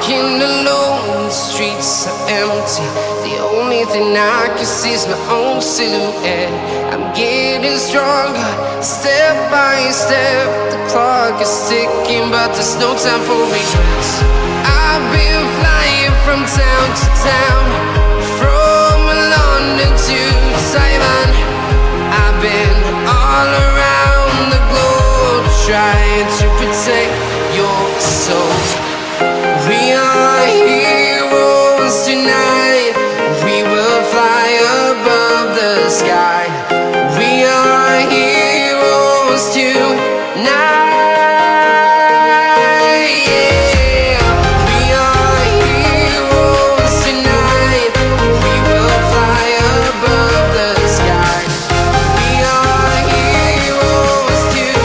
walking alone, the streets are empty. The only thing I can see is my own silhouette. I'm getting stronger, step by step. The clock is ticking, but there's no time for regrets. I've been flying from town to town, from London to Taiwan. I've been all around the globe, trying to protect your soul. We are heroes tonight. We will fly above the sky. We are heroes tonight. Yeah. We are heroes tonight. We will fly above the sky. We are heroes tonight.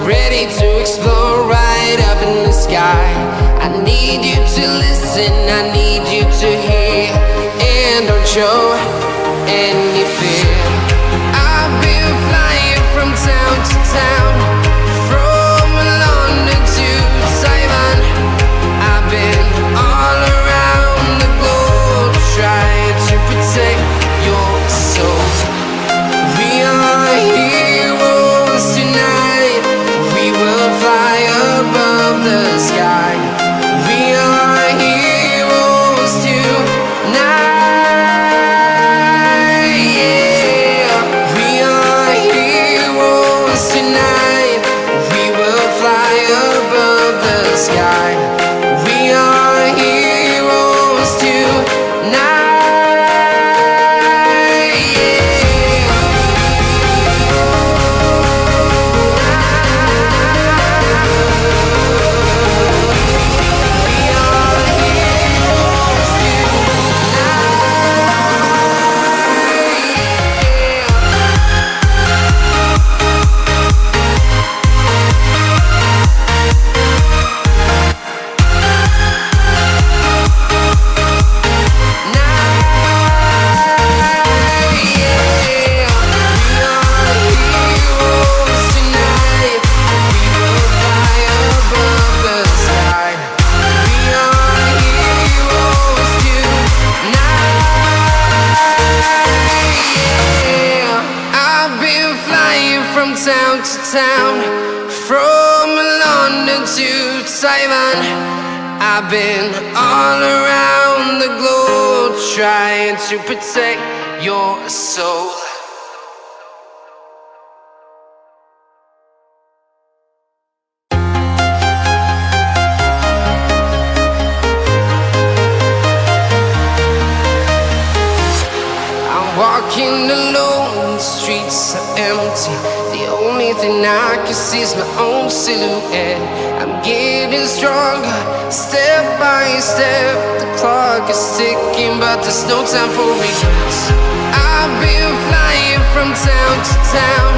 Ready to explore right up in the sky. I need you to listen, I need you to hear, and don't show any fear. I've been flying from town to town, from London to Taiwan. I've been all around the globe, trying to protect your soul. We are heroes tonight. We will fly above the sky. We are heroes tonight. Yeah. We are heroes tonight. We will fly above the sky. We are heroes tonight. Town to town, from London to Taiwan. I've been all around the globe, trying to protect your soul. I'm walking alone, the streets are empty. The only thing I can see is my own silhouette. I'm getting stronger, step by step. The clock is ticking, but there's no time for regrets. I've been flying from town to town,